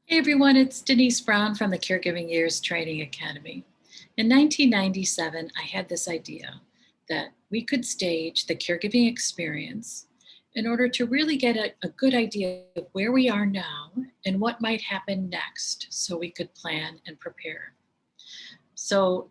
Hey everyone, it's Denise Brown from the Caregiving Years Training Academy. In 1997, I had this idea that we could stage the caregiving experience in order to really get a good idea of where we are now and what might happen next so we could plan and prepare. So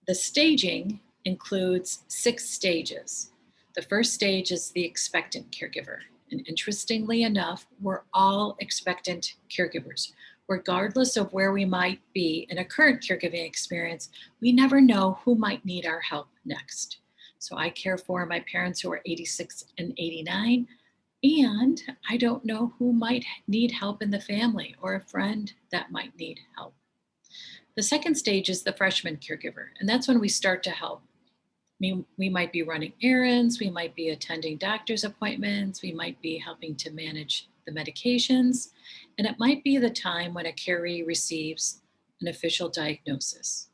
the staging includes 6 stages. The first stage is the expectant caregiver. And interestingly enough, we're all expectant caregivers. Regardless of where we might be in a current caregiving experience, we never know who might need our help next. So I care for my parents who are 86 and 89, and I don't know who might need help in the family or a friend that might need help. The second stage is the freshman caregiver, and that's when we start to help. We might be running errands, we might be attending doctor's appointments, we might be helping to manage the medications, and it might be the time when a caree receives an official diagnosis.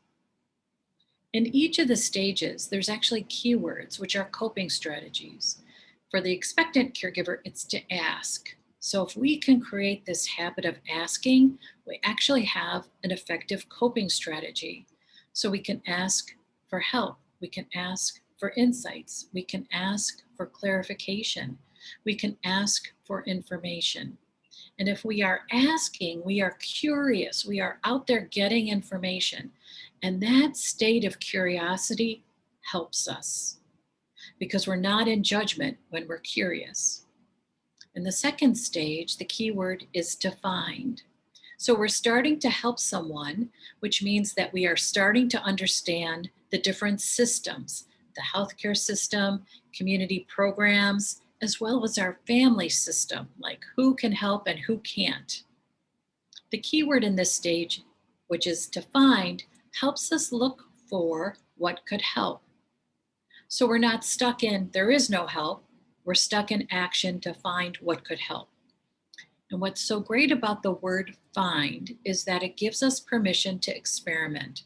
In each of the stages, there's actually keywords, which are coping strategies. For the expectant caregiver, it's to ask. So if we can create this habit of asking, we actually have an effective coping strategy. So we can ask for help, we can ask for insights, we can ask for clarification, we can ask for information. And if we are asking, we are curious, we are out there getting information. And that state of curiosity helps us because we're not in judgment when we're curious. In the second stage, the key word is to find. So we're starting to help someone, which means that we are starting to understand the different systems, the healthcare system, community programs, as well as our family system, like who can help and who can't. The key word in this stage, which is to find, helps us look for what could help. So we're not stuck in there is no help, we're stuck in action to find what could help. And what's so great about the word find is that it gives us permission to experiment.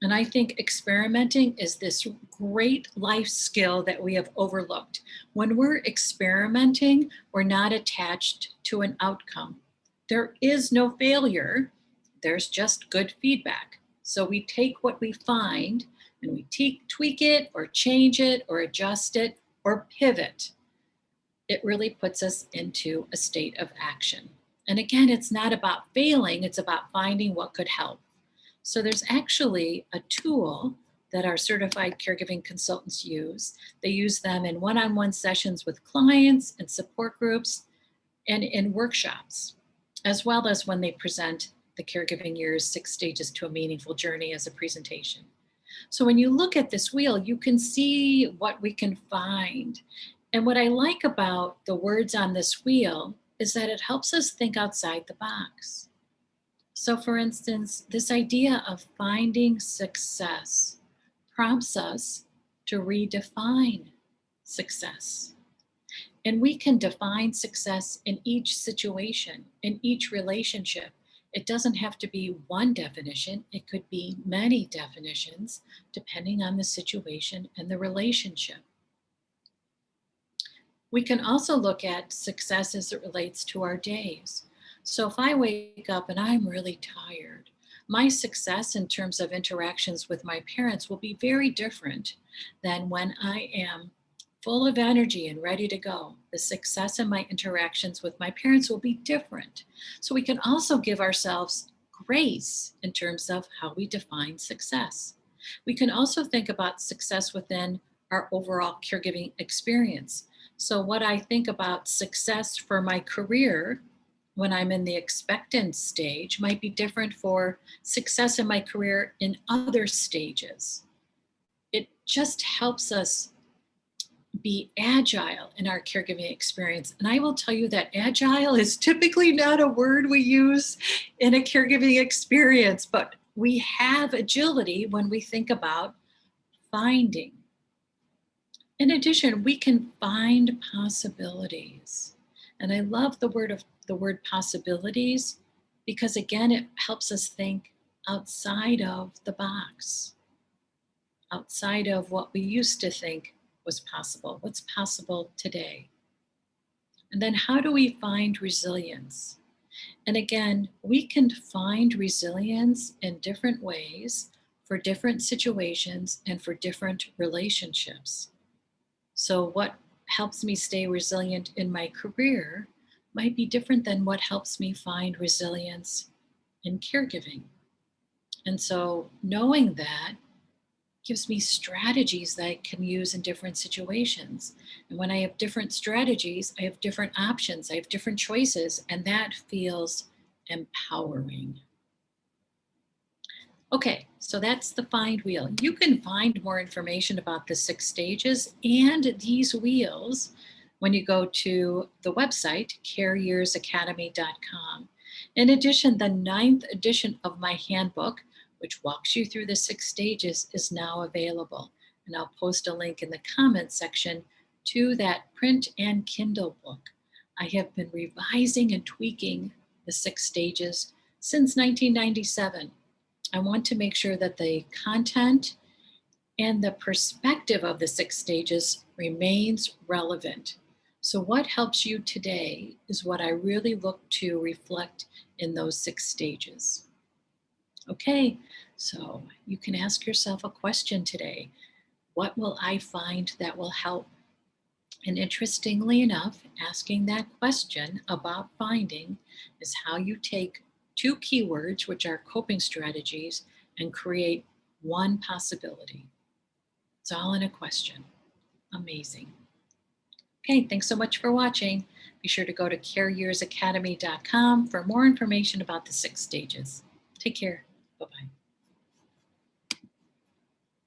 And I think experimenting is this great life skill that we have overlooked. When we're experimenting, we're not attached to an outcome. There is no failure, there's just good feedback. So we take what we find and we tweak it or change it or adjust it or pivot. It really puts us into a state of action. And again, it's not about failing, it's about finding what could help. So there's actually a tool that our certified caregiving consultants use. They use them in one-on-one sessions with clients and support groups and in workshops, as well as when they present the Caregiving Years 6 Stages to a Meaningful Journey as a presentation. So when you look at this wheel, you can see what we can find. And what I like about the words on this wheel is that it helps us think outside the box. So, for instance, this idea of finding success prompts us to redefine success. And we can define success in each situation, in each relationship. It doesn't have to be one definition, it could be many definitions depending on the situation and the relationship. We can also look at success as it relates to our days. So if I wake up and I'm really tired, my success in terms of interactions with my parents will be very different than when I am full of energy and ready to go. The success in my interactions with my parents will be different. So we can also give ourselves grace in terms of how we define success. We can also think about success within our overall caregiving experience. So, what I think about success for my career when I'm in the expectant stage might be different for success in my career in other stages. It just helps us be agile in our caregiving experience. And I will tell you that agile is typically not a word we use in a caregiving experience, but we have agility when we think about finding. In addition, we can find possibilities. And I love the word possibilities because again, it helps us think outside of the box, outside of what we used to think was possible, what's possible today. And then how do we find resilience? And again, we can find resilience in different ways for different situations and for different relationships. So, what helps me stay resilient in my career might be different than what helps me find resilience in caregiving. And so, knowing that gives me strategies that I can use in different situations. And when I have different strategies, I have different options, I have different choices, and that feels empowering. Okay, so that's the find wheel. You can find more information about the 6 stages and these wheels when you go to the website, careyearsacademy.com. In addition, the ninth edition of my handbook, which walks you through the 6 stages, is now available. And I'll post a link in the comments section to that print and Kindle book. I have been revising and tweaking the 6 stages since 1997. I want to make sure that the content and the perspective of the 6 stages remains relevant. So, what helps you today is what I really look to reflect in those 6 stages. Okay, so you can ask yourself a question today. What will I find that will help? And interestingly enough, asking that question about finding is how you take two keywords, which are coping strategies, and create one possibility. It's all in a question. Amazing. Okay, thanks so much for watching. Be sure to go to careyearsacademy.com for more information about the 6 stages. Take care. Bye bye.